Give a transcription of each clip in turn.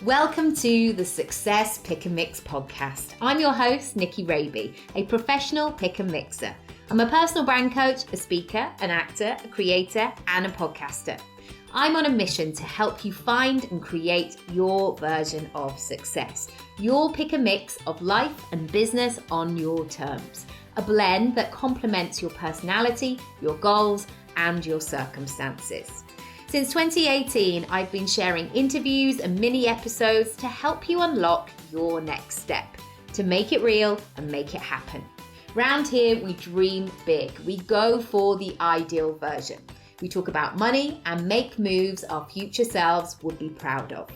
Welcome to the Success Pick and Mix podcast. I'm your host, Nicky Raby, a professional pick and mixer. I'm a personal brand coach, a speaker, an actor, a creator, and a podcaster. I'm on a mission to help you find and create your version of success. Your pick and mix of life and business on your terms. A blend that complements your personality, your goals, and your circumstances. Since 2018, I've been sharing interviews and mini episodes to help you unlock your next step, to make it real and make it happen. Round here, we dream big. We go for the ideal version. We talk about money and make moves our future selves would be proud of.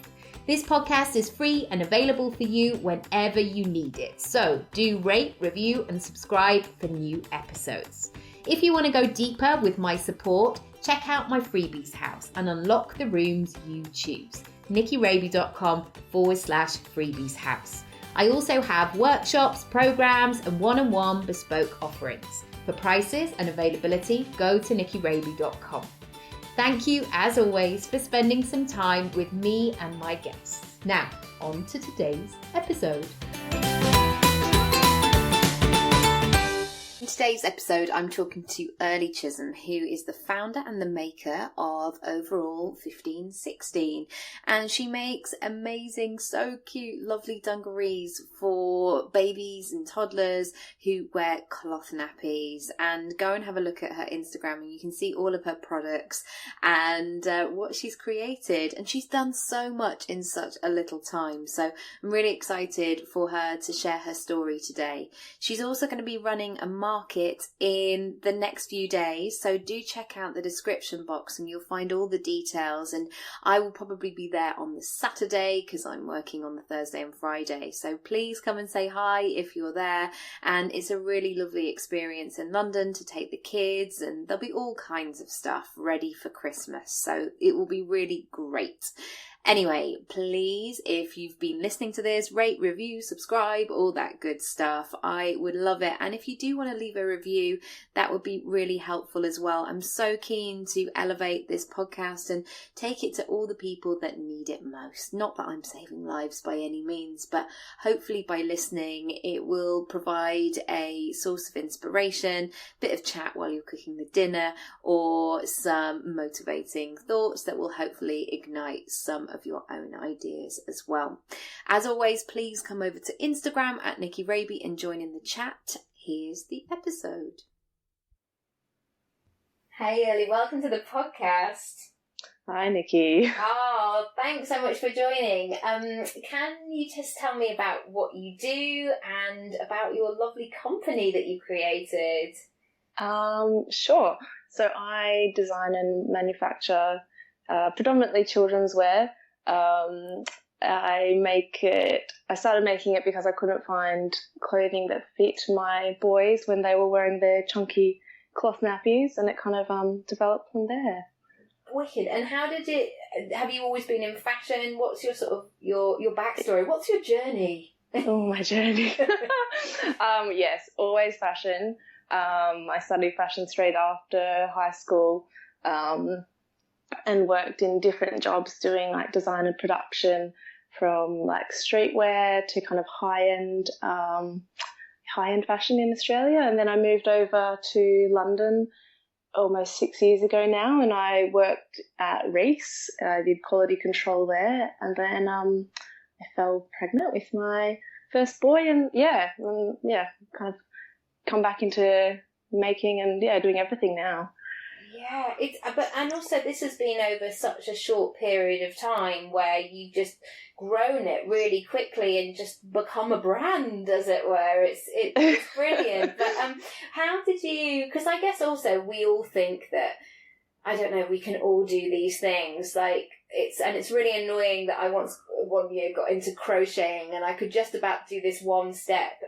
This podcast is free and available for you whenever you need it. So do rate, review, and subscribe for new episodes. If you want to go deeper with my support, check out my freebies house and unlock the rooms you choose. nickyraby.com/freebies house. I also have workshops, programs, and one-on-one bespoke offerings. For prices and availability, go to nickyraby.com. Thank you, as always, for spending some time with me and my guests. Now, on to today's episode. In today's episode, I'm talking to Eirlie Chisholm, who is the founder and the maker of Overall 1516. And she makes amazing, so cute, lovely dungarees for babies and toddlers who wear cloth nappies. And go and have a look at her Instagram and you can see all of her products and what she's created. And she's done so much in such a little time. So I'm really excited for her to share her story today. She's also going to be running a market in the next few days, so do check out the description box and you'll find all the details. And I will probably be there on the Saturday because I'm working on the Thursday and Friday, so please come and say hi if you're there. And it's a really lovely experience in London to take the kids, and there'll be all kinds of stuff ready for Christmas, so it will be really great. Anyway, please, if you've been listening to this, rate, review, subscribe, all that good stuff. I would love it. And if you do want to leave a review, that would be really helpful as well. I'm so keen to elevate this podcast and take it to all the people that need it most. Not that I'm saving lives by any means, but hopefully by listening, it will provide a source of inspiration, bit of chat while you're cooking the dinner, or some motivating thoughts that will hopefully ignite some of your own ideas as well. As always, please come over to Instagram at Nicky Raby and join in the chat. Here's the episode. Hey Eirlie, welcome to the podcast. Hi Nicky. Oh, thanks so much for joining. Can you just tell me about what you do and about your lovely company that you created? Sure. So I design and manufacture predominantly children's wear. I started making it because I couldn't find clothing that fit my boys when they were wearing their chunky cloth nappies, and it kind of developed from there. Wicked. And how did it, have you always been in fashion? What's your sort of, your backstory? What's your journey? Oh, my journey. Yes, always fashion. I studied fashion straight after high school. And worked in different jobs doing like design and production, from like streetwear to kind of high-end fashion in Australia. And then I moved over to London almost 6 years ago now, and I worked at Reese. I did quality control there, and then I fell pregnant with my first boy, and kind of come back into making and doing everything now. Yeah, and also this has been over such a short period of time where you've just grown it really quickly and just become a brand, as it were. It's brilliant. But how did you? Because I guess also we all think that, I don't know, we can all do these things. Like it's really annoying that I once one year got into crocheting and I could just about do this one step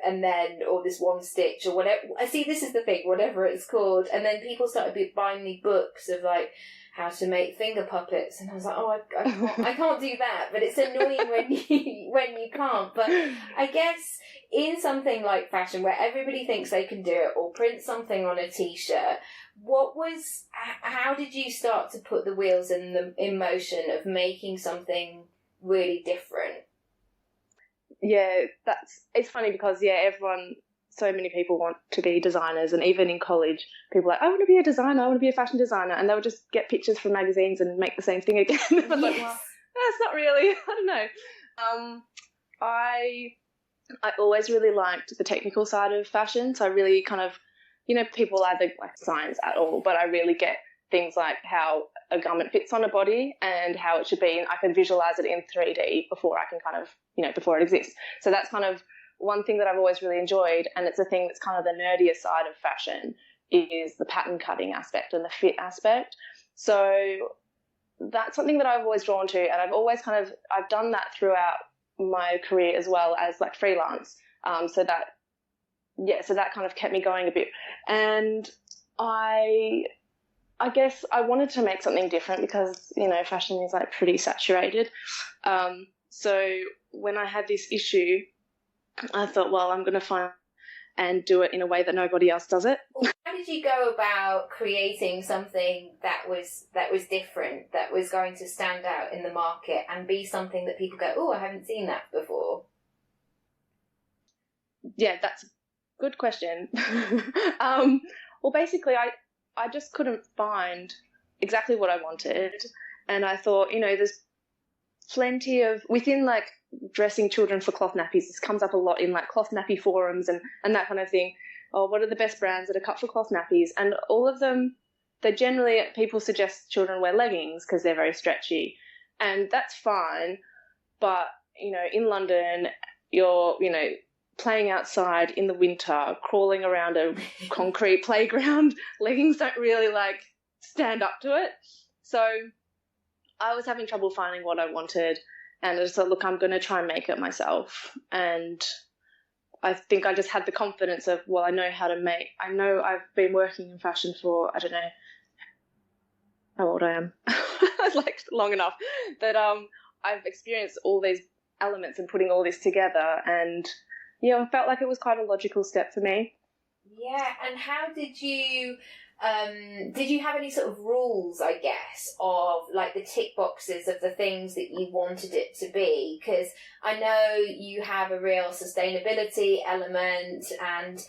or this one stitch or whatever. I see, this is the thing, whatever it's called. And then people started buying me books of like how to make finger puppets, and I was like, oh, I can't do that. But it's annoying when you can't. But I guess in something like fashion where everybody thinks they can do it, or print something on a t-shirt, how did you start to put the wheels in motion of making something really different. Yeah, it's funny because, so many people want to be designers, and even in college, people are like, I want to be a designer, I want to be a fashion designer, and they'll just get pictures from magazines and make the same thing again. I was like, well, that's not really, I don't know. I always really liked the technical side of fashion, so I really kind of, people either like science at all, but I really get things like how a garment fits on a body and how it should be, and I can visualize it in 3D before I can kind of, before it exists. So that's kind of one thing that I've always really enjoyed, and it's a thing that's kind of the nerdier side of fashion, is the pattern cutting aspect and the fit aspect. So that's something that I've always drawn to, and I've done that throughout my career as well as like freelance. So that kind of kept me going a bit. And I guess I wanted to make something different because, fashion is like pretty saturated. So when I had this issue, I thought, well, I'm going to find and do it in a way that nobody else does it. How did you go about creating something that was different, that was going to stand out in the market and be something that people go, oh, I haven't seen that before? Yeah, that's a good question. Well, basically, I just couldn't find exactly what I wanted. And I thought, there's plenty of, within like dressing children for cloth nappies, this comes up a lot in like cloth nappy forums and that kind of thing. Oh, what are the best brands that are cut for cloth nappies? And all of them, people suggest children wear leggings because they're very stretchy. And that's fine. But, in London, you're, playing outside in the winter, crawling around a concrete playground, leggings don't really like stand up to it. So I was having trouble finding what I wanted, and I just thought, look, I'm going to try and make it myself. And I think I just had the confidence of, well, I know I've been working in fashion for, I don't know how old I am, like long enough that I've experienced all these elements and putting all this together, and I felt like it was quite a logical step for me. Yeah, and how did you have any sort of rules, I guess, of like the tick boxes of the things that you wanted it to be? Because I know you have a real sustainability element, and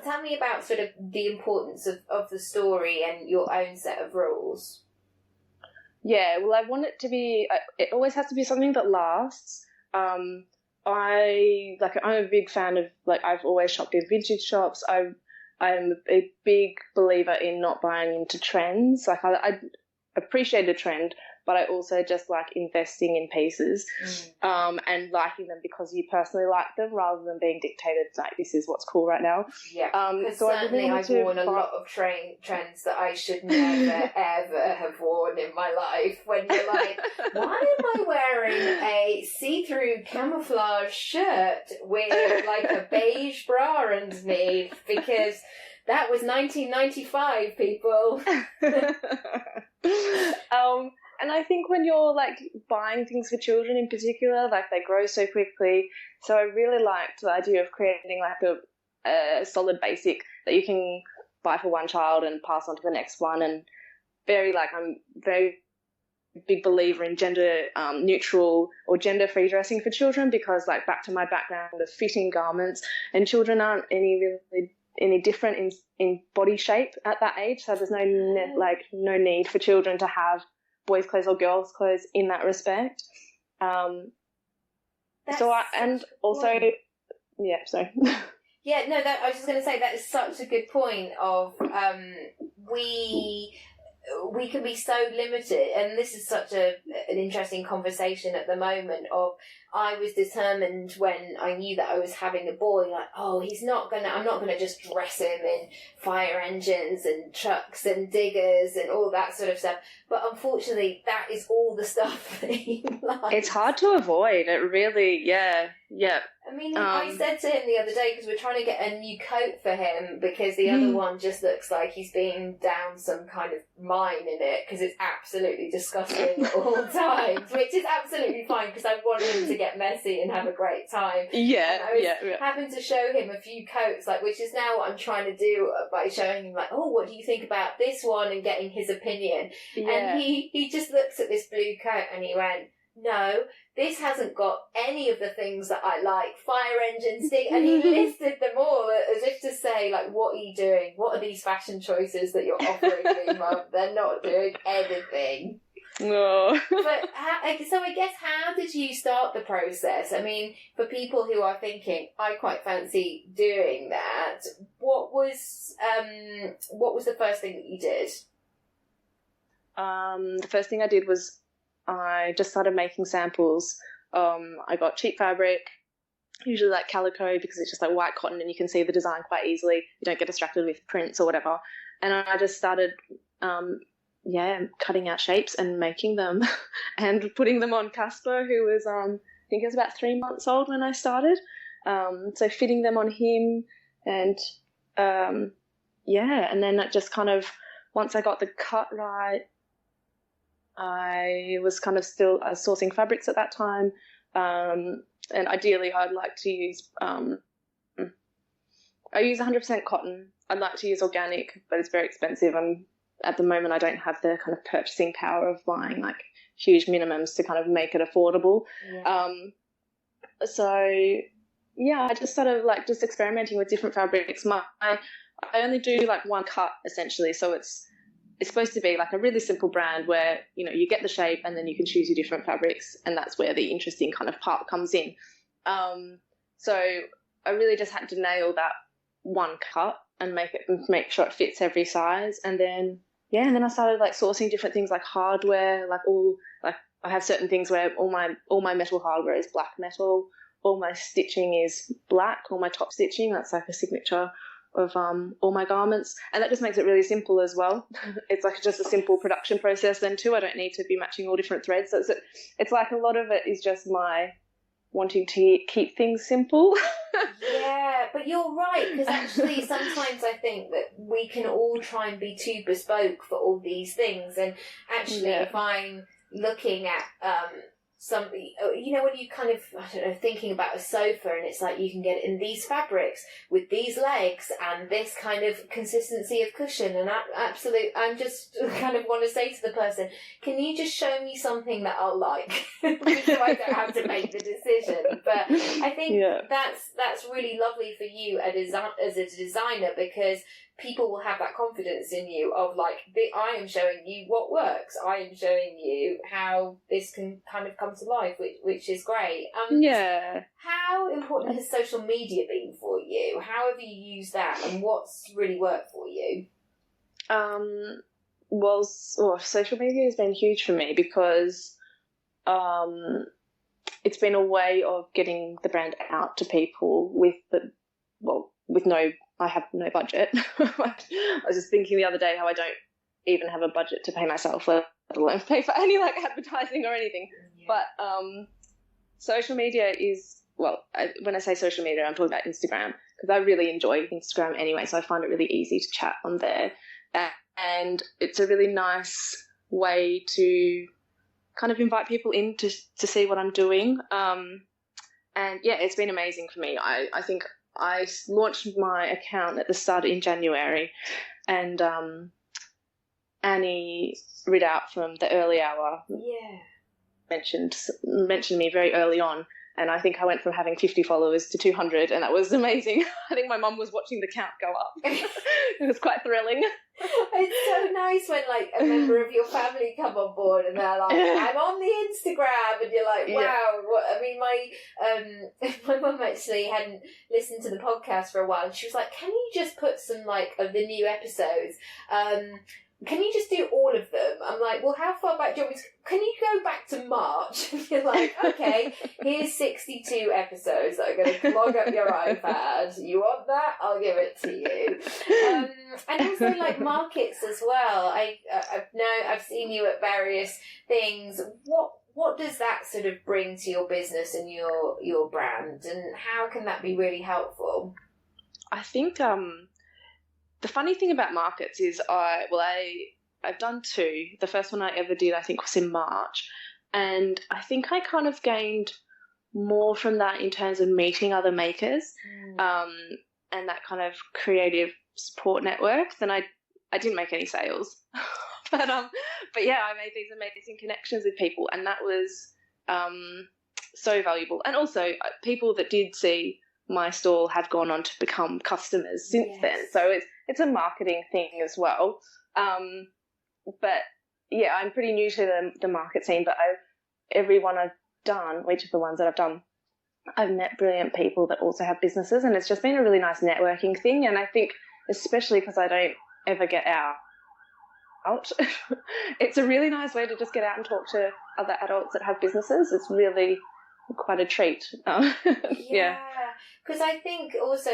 tell me about sort of the importance of the story and your own set of rules. Yeah, well, I want it to be, it always has to be something that lasts. I'm a big fan of, like, I've always shopped in vintage shops. I'm a big believer in not buying into trends. Like, I appreciate a trend, but I also just like investing in pieces and liking them because you personally like them rather than being dictated, like, this is what's cool right now. Yeah, because certainly I've worn a lot of trends that I should never, ever have worn in my life. When you're like, why am I wearing a see-through camouflage shirt with, like, a beige bra underneath? Because that was 1995, people. And I think when you're, like, buying things for children in particular, like, they grow so quickly. So I really liked the idea of creating, like, a solid basic that you can buy for one child and pass on to the next one. And I'm very big believer in gender neutral or gender free dressing for children because, like, back to my background of fitting garments, and children aren't any different in body shape at that age. So there's no need for children to have boys' clothes or girls' clothes in that respect. Yeah, sorry. Yeah, no, I was just going to say that is such a good point of we can be so limited, and this is such an interesting conversation at the moment of, I was determined when I knew that I was having a boy, like, I'm not gonna just dress him in fire engines and trucks and diggers and all that sort of stuff. But unfortunately, that is all the stuff that he likes. It's hard to avoid. It really, yeah. I mean, I said to him the other day, because we're trying to get a new coat for him, because the other one just looks like he's been down some kind of mine in it, because it's absolutely disgusting at all times, which is absolutely fine, because I want him to get messy and have a great time. Yeah, and I was having to show him a few coats, like, which is now what I'm trying to do by showing him, like, oh, what do you think about this one, and getting his opinion. Yeah. And he just looks at this blue coat and he went, no, this hasn't got any of the things that I like. Fire engine stick, and he listed them all as if to say, like, what are you doing? What are these fashion choices that you're offering me, Mum? They're not doing anything. No. But so I guess, how did you start the process? I mean, for people who are thinking, I quite fancy doing that, what was the first thing that you did? The first thing I did was I just started making samples. I got cheap fabric, usually like calico, because it's just like white cotton and you can see the design quite easily. You don't get distracted with prints or whatever. And I just started, cutting out shapes and making them and putting them on Casper, who was, I think he was about 3 months old when I started. So fitting them on him and, and then it just kind of, once I got the cut right, I was kind of still sourcing fabrics at that time, and ideally I'd like to use, I use 100% cotton. I'd like to use organic, but it's very expensive, and at the moment I don't have the kind of purchasing power of buying like huge minimums to kind of make it affordable. Yeah. I just sort of like just experimenting with different fabrics. I only do like one cut essentially, so it's supposed to be like a really simple brand where, you know, you get the shape and then you can choose your different fabrics, and that's where the interesting kind of part comes in. So I really just had to nail that one cut and make sure it fits every size. And then I started like sourcing different things like hardware, I have certain things where all my metal hardware is black metal, all my stitching is black, all my top stitching, that's like a signature of all my garments, and that just makes it really simple as well. It's like just a simple production process then too. I don't need to be matching all different threads, so it's like a lot of it is just my wanting to keep things simple. Yeah, but you're right, because actually sometimes I think that we can all try and be too bespoke for all these things, and actually if I'm looking at somebody, you know, when you kind of, I don't know, thinking about a sofa, and it's like you can get it in these fabrics with these legs and this kind of consistency of cushion, and I'm just kind of want to say to the person, can you just show me something that I'll like, so I don't have to make the decision. But I think that's really lovely for you as a designer, because people will have that confidence in you of like, I am showing you what works. I am showing you how this can kind of come to life, which is great. How important has social media been for you? How have you used that, and what's really worked for you? Social media has been huge for me, because it's been a way of getting the brand out to people I have no budget. I was just thinking the other day how I don't even have a budget to pay myself, let alone pay for any like advertising or anything. Yeah. But social media is, when I say social media, I'm talking about Instagram, because I really enjoy Instagram anyway, so I find it really easy to chat on there. And it's a really nice way to kind of invite people in to see what I'm doing. It's been amazing for me. I think I launched my account at the start in January, and Annie Ridout from the Early Hour mentioned me very early on, and I think I went from having 50 followers to 200, and that was amazing. I think my mum was watching the count go up. It was quite thrilling. It's so nice when like a member of your family come on board and they're like, I'm on the Instagram, and you're like, wow. I mean, my mum actually hadn't listened to the podcast for a while, and she was like, can you just put some like of the new episodes? Can you just do all of them? I'm like, well, how far back do you want me to... Can you go back to March? And you're like, okay, here's 62 episodes that are going to clog up your iPad. You want that? I'll give it to you. And also, like, markets as well. I've seen you at various things. what does that sort of bring to your business and your brand, and how can that be really helpful? I think the funny thing about markets is I've done two. The first one I ever did, I think, was in March, and I think I kind of gained more from that in terms of meeting other makers, and that kind of creative support network. Than I didn't make any sales, but yeah, I made these amazing connections with people, and that was so valuable. And also, people that did see my stall have gone on to become customers since then. So it's a marketing thing as well. But yeah, I'm pretty new to the market scene, but everyone I've done, each of the ones that I've done, I've met brilliant people that also have businesses, and it's just been a really nice networking thing. And I think, especially because I don't ever get out, it's a really nice way to just get out and talk to other adults that have businesses. It's really quite a treat. Yeah. Because I think also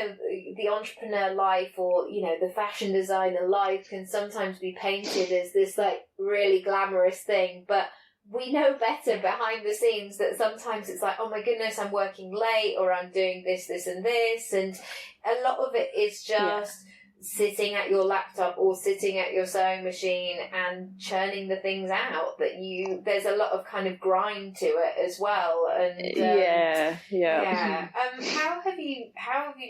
the entrepreneur life, or, you know, the fashion designer life, can sometimes be painted as this like really glamorous thing, but we know better behind the scenes that sometimes it's like, oh my goodness, I'm working late, or I'm doing this, this and this, and a lot of it is just sitting at your laptop or sitting at your sewing machine and churning the things out. That there's a lot of kind of grind to it as well. And how have you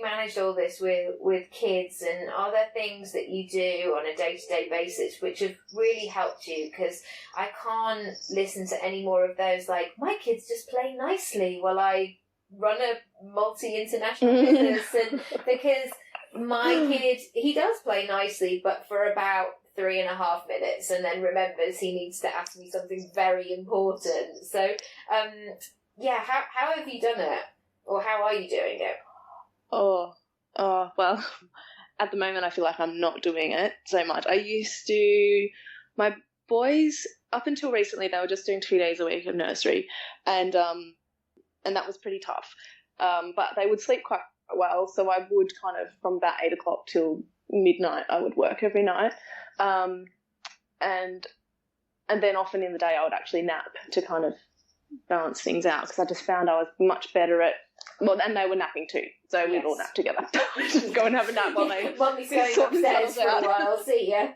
managed all this with kids, and are there things that you do on a day-to-day basis which have really helped you? Because I can't listen to any more of those like, my kids just play nicely while I run a multi-international business, and because my kid, he does play nicely, but for about 3.5 minutes, and then remembers he needs to ask me something very important. So, how have you done it, or how are you doing it? Oh, well, at the moment I feel like I'm not doing it so much. I used to, my boys, up until recently, they were just doing 2 days a week of nursery, and that was pretty tough. But they would sleep quite well, so I would kind of, from about 8 o'clock till midnight, I would work every night, and then often in the day I would actually nap to kind of balance things out, because I just found I was much better at, and they were napping too, so we'd all nap together. Just go and have a nap while they Mummy's going upstairs for a while. See ya.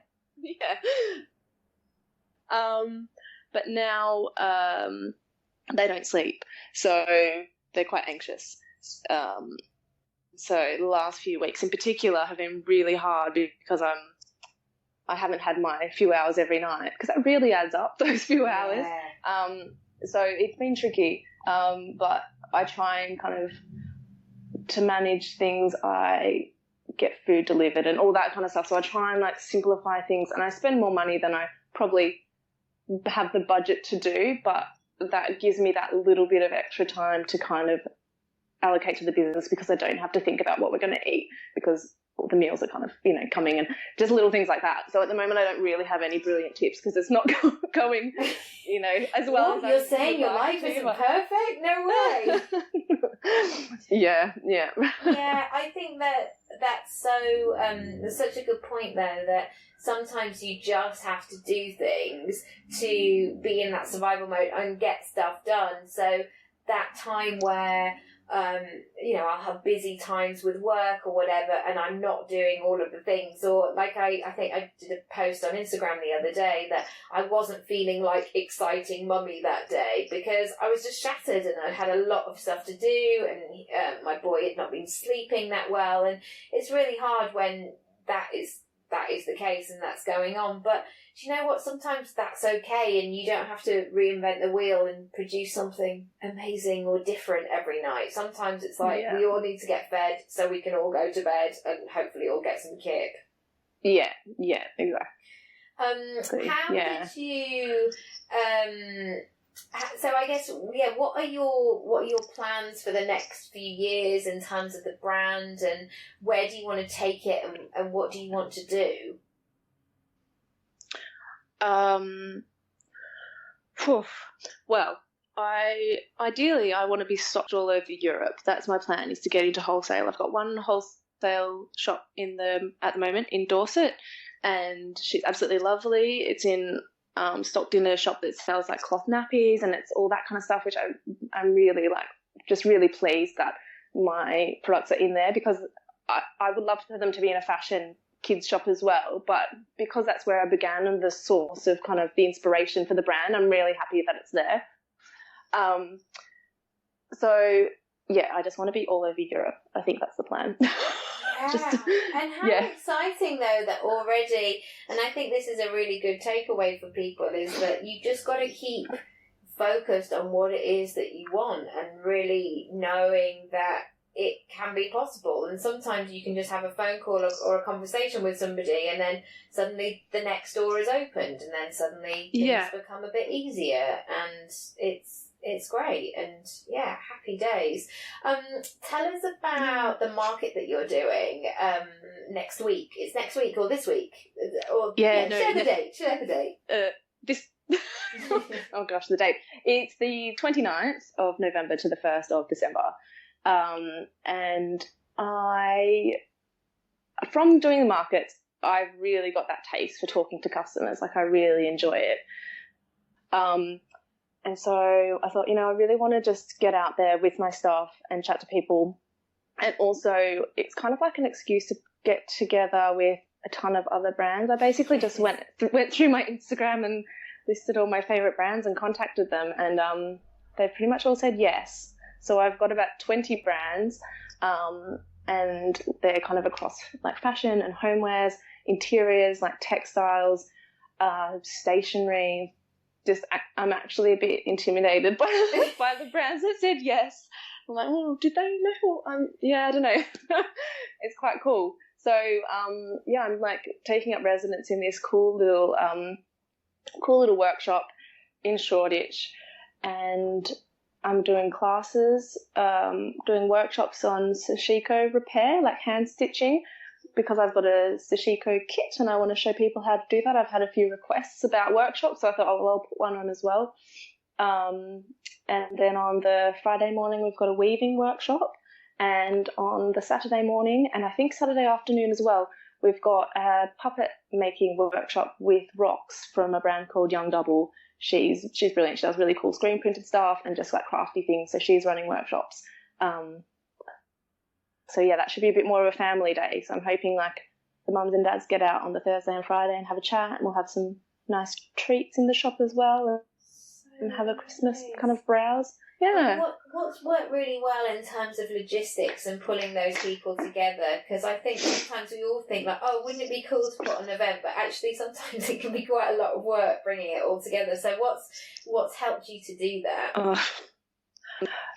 But now they don't sleep, so they're quite anxious. So the last few weeks in particular have been really hard, because I haven't had my few hours every night, because that really adds up, those few hours. So it's been tricky, but I try and kind of, to manage things, I get food delivered and all that kind of stuff. So I try and like simplify things, and I spend more money than I probably have the budget to do, but that gives me that little bit of extra time to kind of allocate to the business, because I don't have to think about what we're going to eat, because all the meals are kind of, coming, and just little things like that. So at the moment I don't really have any brilliant tips, because it's not going, as well. What, as you're saying your life isn't perfect? No way. Yeah. Yeah, I think that's so, there's such a good point there, that sometimes you just have to do things to be in that survival mode and get stuff done. So that time where I'll have busy times with work or whatever, and I'm not doing all of the things, or like I think I did a post on Instagram the other day that I wasn't feeling like exciting mummy that day, because I was just shattered, and I had a lot of stuff to do, and my boy had not been sleeping that well, and it's really hard when that is the case and that's going on. But do you know what? Sometimes that's okay, and you don't have to reinvent the wheel and produce something amazing or different every night. Sometimes it's like we all need to get fed so we can all go to bed and hopefully all get some kip. Yeah, exactly. How did you? So I guess what are your plans for the next few years in terms of the brand, and where do you want to take it, and what do you want to do? Well, ideally I want to be stocked all over Europe. That's my plan, is to get into wholesale. I've got one wholesale shop at the moment in Dorset, and she's absolutely lovely. It's in stocked in a shop that sells like cloth nappies, and it's all that kind of stuff, which I'm really like just really pleased that my products are in there, because I would love for them to be in a fashion kids shop as well, but because that's where I began and the source of kind of the inspiration for the brand, I'm really happy that it's there. So yeah, I just want to be all over Europe. I think that's the plan. Yeah. And how exciting though that already, and I think this is a really good takeaway for people, is that you just got to keep focused on what it is that you want and really knowing that it can be possible. And sometimes you can just have a phone call or a conversation with somebody, and then suddenly the next door is opened, and then suddenly things become a bit easier, and it's great. And yeah, happy days. Tell us about the market that you're doing next week. It's next week or this week? Or share the date. This oh gosh, the date. It's the 29th of November to the 1st of December. And from doing the markets, I've really got that taste for talking to customers. Like, I really enjoy it. And so I thought, I really want to just get out there with my stuff and chat to people. And also it's kind of like an excuse to get together with a ton of other brands. I basically just went through my Instagram and listed all my favorite brands and contacted them, and they pretty much all said yes. So I've got about 20 brands, and they're kind of across like fashion and homewares, interiors, like textiles, stationery. I'm actually a bit intimidated by the brands that said yes. I'm like, oh, did they know? I don't know. It's quite cool. So I'm like taking up residence in this cool little workshop in Shoreditch, and I'm doing classes, doing workshops on sashiko repair, like hand stitching, because I've got a sashiko kit and I want to show people how to do that. I've had a few requests about workshops, so I thought, I'll put one on as well. And then on the Friday morning, we've got a weaving workshop, and on the Saturday morning, and I think Saturday afternoon as well, we've got a puppet making workshop with Rox from a brand called Young Double. She's brilliant. She does really cool screen printed stuff and just like crafty things. So she's running workshops. So yeah, that should be a bit more of a family day. So I'm hoping like the mums and dads get out on the Thursday and Friday and have a chat, and we'll have some nice treats in the shop as well, and have a Christmas kind of browse. Yeah. What's worked really well in terms of logistics and pulling those people together? Because I think sometimes we all think like, oh, wouldn't it be cool to put on an event? But actually sometimes it can be quite a lot of work bringing it all together. So what's helped you to do that?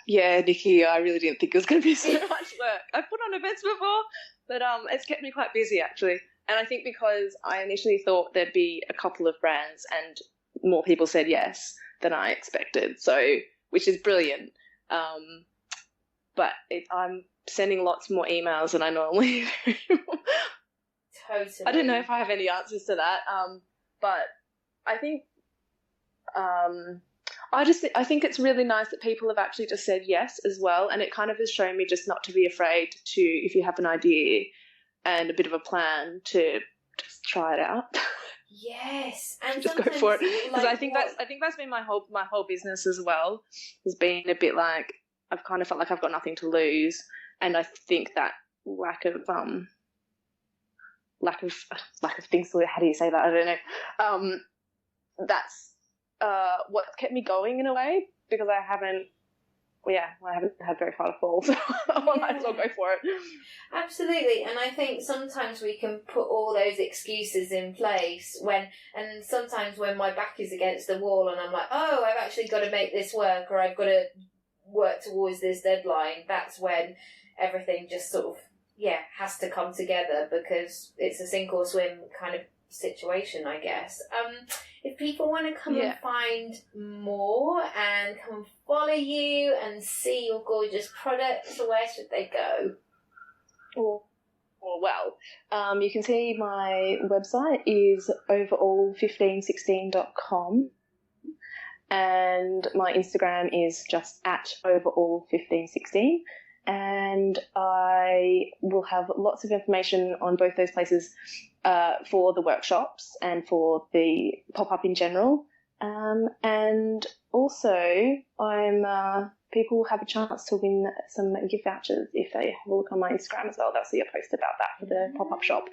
Yeah, Nicky, I really didn't think it was going to be so much work. I've put on events before, but it's kept me quite busy actually. And I think because I initially thought there'd be a couple of brands and more people said yes than I expected. So, which is brilliant. But I'm sending lots more emails than I normally do. Totally. I don't know if I have any answers to that. But I think I think it's really nice that people have actually just said yes as well, and it kind of has shown me just not to be afraid to, if you have an idea and a bit of a plan, to just try it out. Yes, and just go for it, because I think that's been my whole business as well, has been a bit like I've kind of felt like I've got nothing to lose, and I think that lack of things. How do you say that? I don't know. That's what's kept me going in a way, because I haven't had very far to fall, so I might as well go for it. Absolutely, and I think sometimes we can put all those excuses in place and sometimes when my back is against the wall and I'm like, oh, I've actually got to make this work, or I've got to work towards this deadline, that's when everything just sort of, has to come together, because it's a sink or swim kind of situation, I guess. If people want to come and find more and come and follow you and see your gorgeous products, where should they go? You can see my website is overall1516.com, and my Instagram is just at overall1516, and I will have lots of information on both those places for the workshops and for the pop-up in general. And also people have a chance to win some gift vouchers if they have a look on my Instagram as well. They'll see a post about that for the pop-up shop.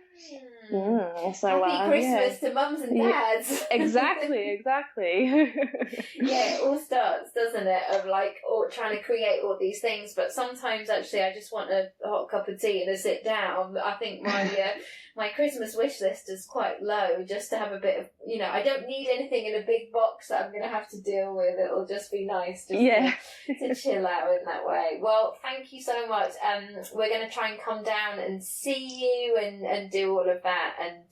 So Happy Christmas to mums and dads. Yeah, exactly. Yeah, it all starts, doesn't it, of like trying to create all these things, but sometimes actually I just want a hot cup of tea and a sit down. I think my Christmas wish list is quite low, just to have a bit of, I don't need anything in a big box that I'm going to have to deal with. It'll just be nice to chill out in that way. Well, thank you so much. We're going to try and come down and see you and do all of that, and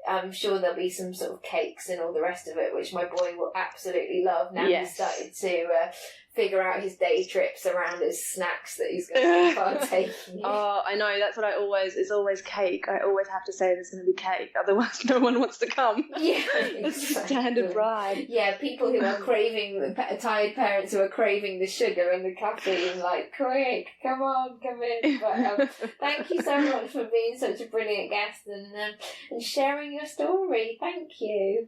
I'm sure there'll be some sort of cakes and all the rest of it, which my boy will absolutely love. Now he's started to figure out his day trips around his snacks that he's going to be partaking in. Oh, I know. That's what it's always cake. I always have to say there's going to be cake, otherwise no one wants to come. Yeah, it's a standard ride. Yeah, people who are craving, tired parents who are craving the sugar and the caffeine, like, quick, come in. But thank you so much for being such a brilliant guest and sharing your story. Thank you.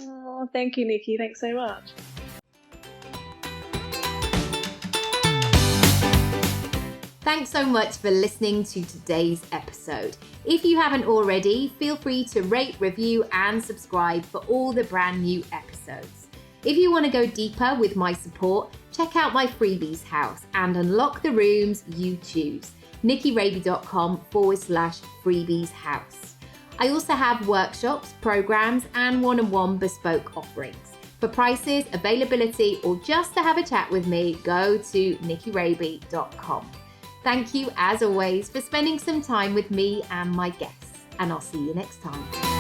Oh, thank you, Nikki. Thanks so much. Thanks so much for listening to today's episode. If you haven't already, feel free to rate, review and subscribe for all the brand new episodes. If you want to go deeper with my support, check out my freebies house and unlock the rooms you choose. nickyraby.com/freebies house. I also have workshops, programs and one-on-one bespoke offerings. For prices, availability or just to have a chat with me, go to nickyraby.com. Thank you, as always, for spending some time with me and my guests, and I'll see you next time.